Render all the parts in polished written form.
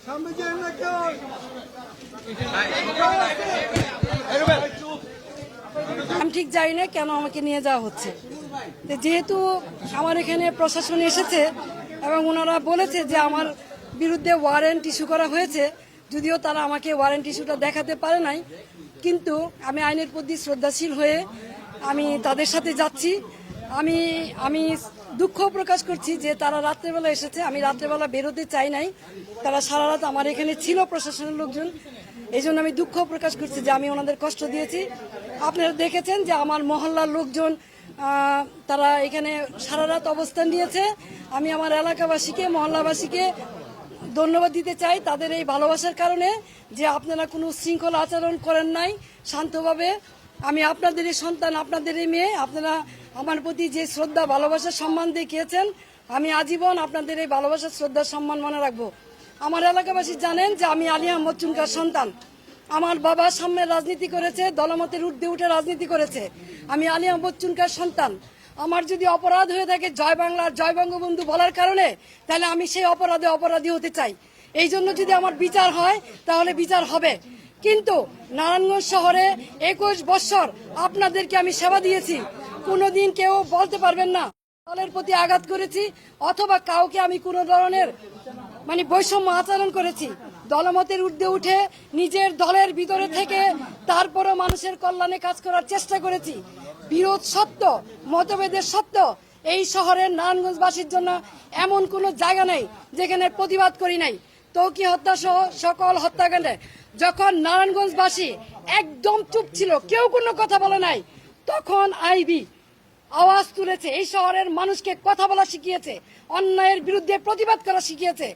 আমি ঠিক জানি না কেন আমাকে নিয়ে যাওয়া হচ্ছে। যেহেতু আমার এখানে প্রশাসন এসেছে এবং ওনারা বলেছে যে আমার বিরুদ্ধে ওয়ারেন্ট ইস্যু করা হয়েছে, যদিও তারা আমাকে ওয়ারেন্ট ইস্যুটা দেখাতে পারে নাই, কিন্তু আমি আইনের প্রতি শ্রদ্ধাশীল হয়ে আমি তাদের সাথে যাচ্ছি। আমি দুঃখ প্রকাশ করছি যে তারা রাত্রেবেলা এসেছে, আমি রাত্রেবেলা বেরোতে চাই নাই, তারা সারা রাত আমার এখানে ছিল প্রশাসনের লোকজন, এই জন্য আমি দুঃখ প্রকাশ করছি যে আমি ওনাদের কষ্ট দিয়েছি। আপনারা দেখেছেন যে আমার মহল্লার লোকজন তারা এখানে সারা রাত অবস্থান নিয়েছে। আমি আমার এলাকাবাসীকে, মহল্লাবাসীকে ধন্যবাদ দিতে চাই তাদের এই ভালোবাসার কারণে, যে আপনারা কোনো শৃঙ্খলা আচরণ করেন নাই, শান্তভাবে। আমি আপনাদেরই সন্তান, আপনাদেরই মেয়ে, আপনারা আমার প্রতি যে শ্রদ্ধা, ভালোবাসা, সম্মান দেখিয়েছেন, আমি আজীবন আপনাদের এই ভালোবাসা, শ্রদ্ধা, সম্মান মনে রাখবো। আমার এলাকাবাসী জানেন যে আমি আলী আহমদ চুনকার সন্তান। আমার বাবা সামনের রাজনীতি করেছে, দলমতের ঊর্ধ্বে উঠে রাজনীতি করেছে। আমি আলী আহমদ চুনকার সন্তান। আমার যদি অপরাধ হয়ে থাকে জয় বাংলার, জয় বঙ্গবন্ধু বলার কারণে, তাহলে আমি সেই অপরাধে অপরাধী হতে চাই। এই জন্য যদি আমার বিচার হয় তাহলে বিচার হবে। কিন্তু নারায়ণগঞ্জ শহরে 21 বছর আপনাদেরকে আমি সেবা দিয়েছি, কোনোদিন কেউ বলতে পারবেন না দলের প্রতি আঘাত করেছি অথবা কাউকে আমি কোনো ধরনের বৈষম্য আচরণ করেছি। দলমতের ঊর্ধ্বে উঠে নিজের দলের ভিতরে থেকে তারপরও মানুষের কল্যাণে কাজ করার চেষ্টা করেছি। বিরোধ সত্য, মতভেদের সত্য, এই শহরের নারায়ণগঞ্জবাসীর জন্য এমন কোনো জায়গা নেই যেখানে প্রতিবাদ করি নাই। তৌকি হত্যা সহ সকল হত্যাকাণ্ডে যখন নারায়ণগঞ্জবাসী একদম চুপ ছিল, কেউ কোনো কথা বলে নাই, তখন আইবি আওয়াজ তুলেছে, এই শহরের মানুষকে কথা বলা শিখিয়েছে, অন্যায়ের বিরুদ্ধে প্রতিবাদ করা শিখিয়েছে।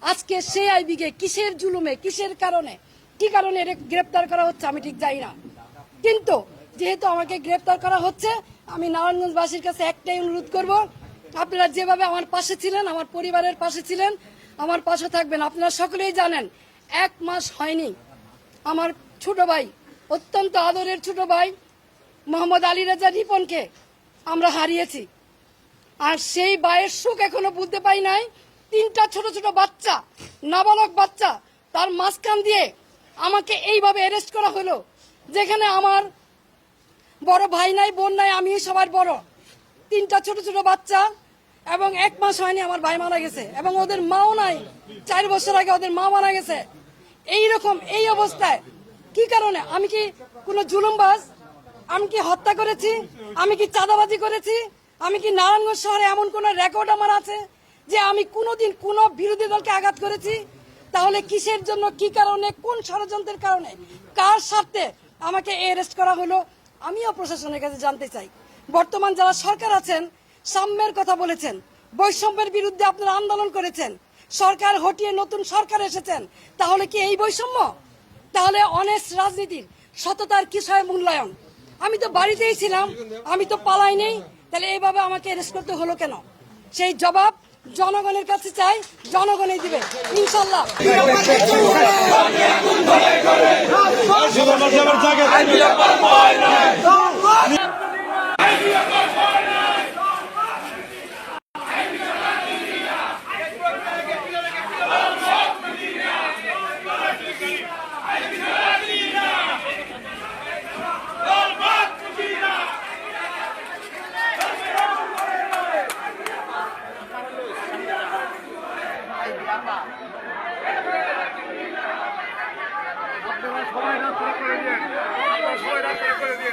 আজকে সেই আইবিকে কিসের জুলুমে, কিসের কারণে, কি কারণে গ্রেপ্তার করা হচ্ছে আমি ঠিক জানি না। কিন্তু যেহেতু আমাকে গ্রেপ্তার করা হচ্ছে, আমি নারায়ণগঞ্জবাসীর কাছে একটাই অনুরোধ করব, আপনারা যেভাবে আমার পাশে ছিলেন, আমার পরিবারের পাশে ছিলেন, আমার পাশে থাকবেন। আপনারা সকলেই জানেন 1 মাস হয়নি আমার ছোট ভাই, অত্যন্ত আদরের ছোট ভাই মোহাম্মদ আলী রাজা রিপনকে আমরা হারিয়েছি। আর সেই ভাইয়ের সুখ এখনো বুঝতে পাই নাই। 3টা ছোট ছোট বাচ্চা, নাবালক বাচ্চা, তার মাঝখান দিয়ে আমাকে এইভাবে অ্যারেস্ট করা হলো, যেখানে আমার বড় ভাই নাই, বোন নাই, আমি সবার বড়। 3টা ছোট ছোট বাচ্চা এবং 1 মাস হয়নি আমার ভাই মারা গেছে এবং ওদের মাও নাই। 4 বছর আগে ওদের মা মারা গেছে। এইরকম এই অবস্থায় কি কারণে? আমি কি কোনো জুলুমবাজ? আমি কি হত্যা করেছি? আমি কি চাঁদাবাজি করেছি? আমি কি নারায়ণগঞ্জ শহরে এমন কোন রেকর্ড আমার আছে যে আমি কোনোদিন কোন বিরোধী দলকে আঘাত করেছি? তাহলে কিসের জন্য, কি কারণে, কোন ষড়যন্ত্রের কারণে, কার স্বার্থে আমাকে অ্যারেস্ট করা হলো? আমিও প্রশাসনের কাছে জানতে চাই। বর্তমান যারা সরকার আছেন, সাম্যের কথা বলেছেন, বৈষম্যের বিরুদ্ধে আপনারা আন্দোলন করেছেন, সরকার হটিয়ে নতুন সরকার এসেছেন, তাহলে কি এই বৈষম্য? তাহলে অনেস্ট রাজনীতির, সততার কিসের মূল্যায়ন? আমি তো বাড়িতেই ছিলাম, আমি তো পালাই নেই, তাহলে এইভাবে আমাকে অ্যারেস্ট করতে হলো কেন? সেই জবাব জনগণের কাছে চাই, জনগণই দিবে ইনশাল্লাহ। সবাই রাস্তা করে দিয়ে